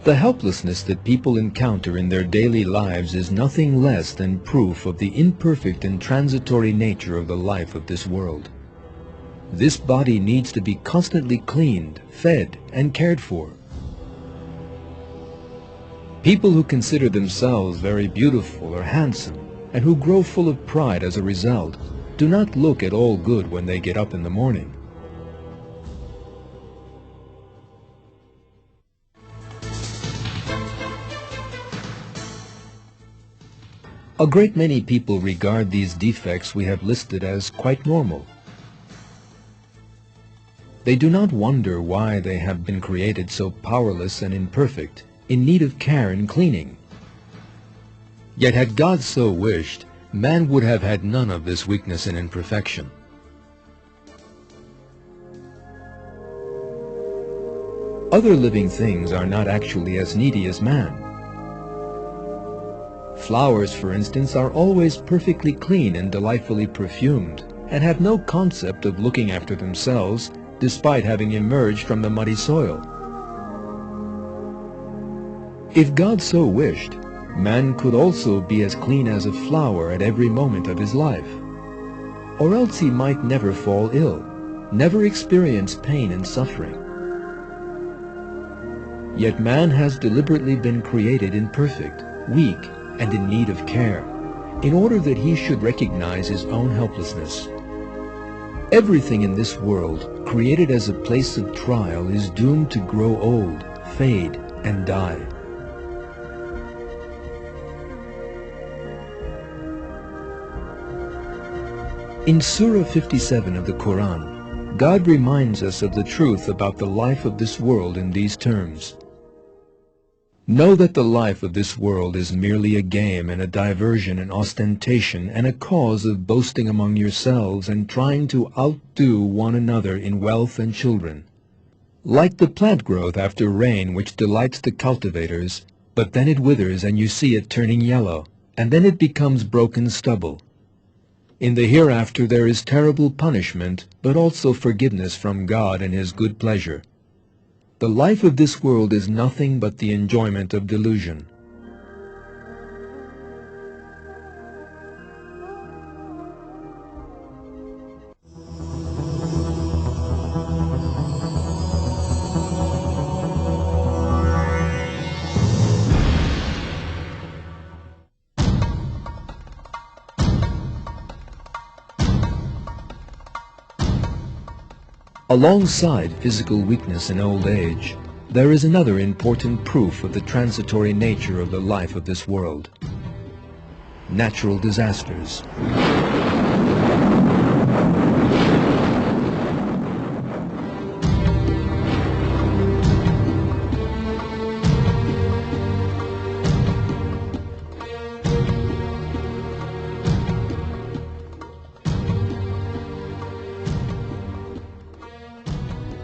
The helplessness that people encounter in their daily lives is nothing less than proof of the imperfect and transitory nature of the life of this world. This body needs to be constantly cleaned, fed, and cared for. People who consider themselves very beautiful or handsome, and who grow full of pride as a result, do not look at all good when they get up in the morning. A great many people regard these defects we have listed as quite normal. They do not wonder why they have been created so powerless and imperfect, in need of care and cleaning. Yet had God so wished, man would have had none of this weakness and imperfection. Other living things are not actually as needy as man. Flowers, for instance, are always perfectly clean and delightfully perfumed, and have no concept of looking after themselves, despite having emerged from the muddy soil. If God so wished, man could also be as clean as a flower at every moment of his life. Or else he might never fall ill, never experience pain and suffering. Yet man has deliberately been created imperfect, weak, and in need of care, in order that he should recognize his own helplessness. Everything in this world, created as a place of trial, is doomed to grow old, fade, and die. In Surah 57 of the Quran, God reminds us of the truth about the life of this world in these terms. Know that the life of this world is merely a game and a diversion and ostentation and a cause of boasting among yourselves and trying to outdo one another in wealth and children. Like the plant growth after rain which delights the cultivators, but then it withers and you see it turning yellow, and then it becomes broken stubble. In the hereafter there is terrible punishment, but also forgiveness from God and His good pleasure. The life of this world is nothing but the enjoyment of delusion. Alongside physical weakness and old age, there is another important proof of the transitory nature of the life of this world: natural disasters.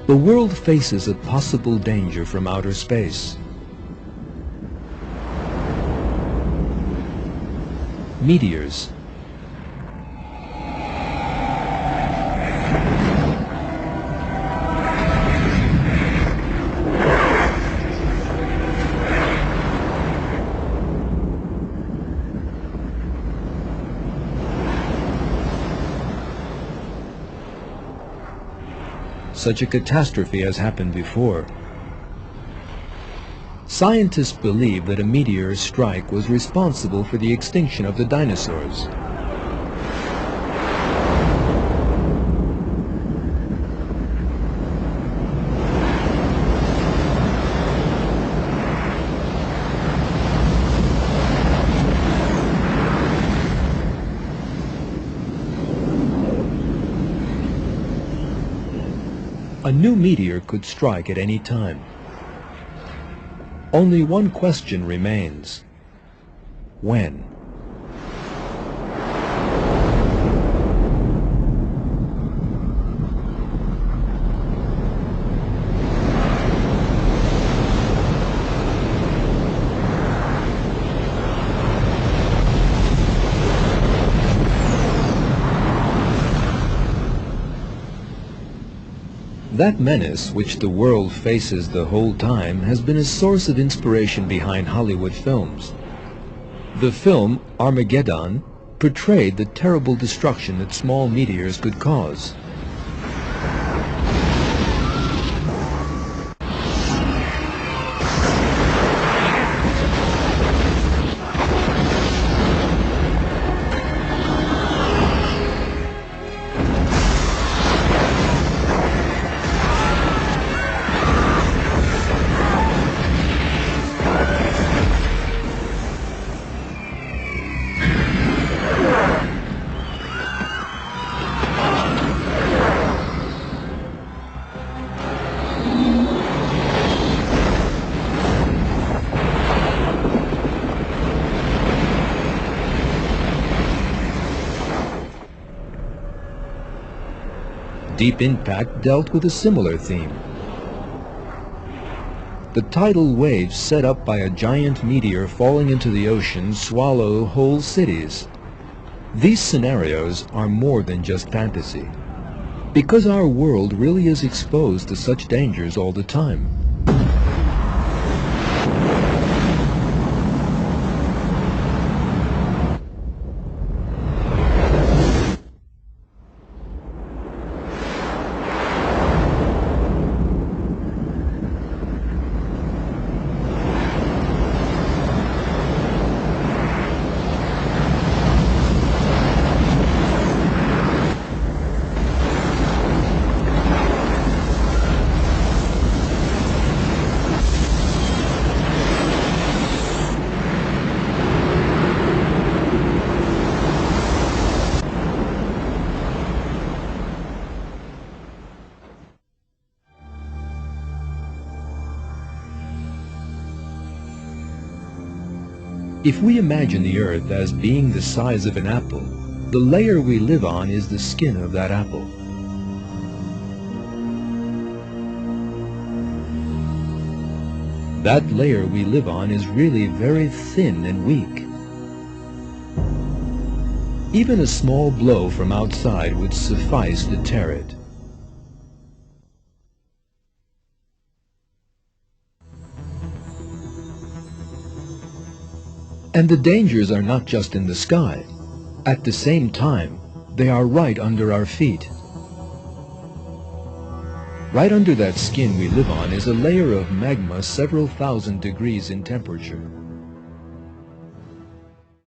The world faces a possible danger from outer space. Meteors. Such a catastrophe has happened before. Scientists believe that a meteor strike was responsible for the extinction of the dinosaurs. A new meteor could strike at any time. Only one question remains: when? That menace which the world faces the whole time has been a source of inspiration behind Hollywood films. The film Armageddon portrayed the terrible destruction that small meteors could cause. Deep Impact dealt with a similar theme. The tidal waves set up by a giant meteor falling into the ocean swallow whole cities. These scenarios are more than just fantasy, because our world really is exposed to such dangers all the time. If we imagine the Earth as being the size of an apple, the layer we live on is the skin of that apple. That layer we live on is really very thin and weak. Even a small blow from outside would suffice to tear it. And the dangers are not just in the sky. At the same time, they are right under our feet. Right under that skin we live on is a layer of magma several thousand degrees in temperature.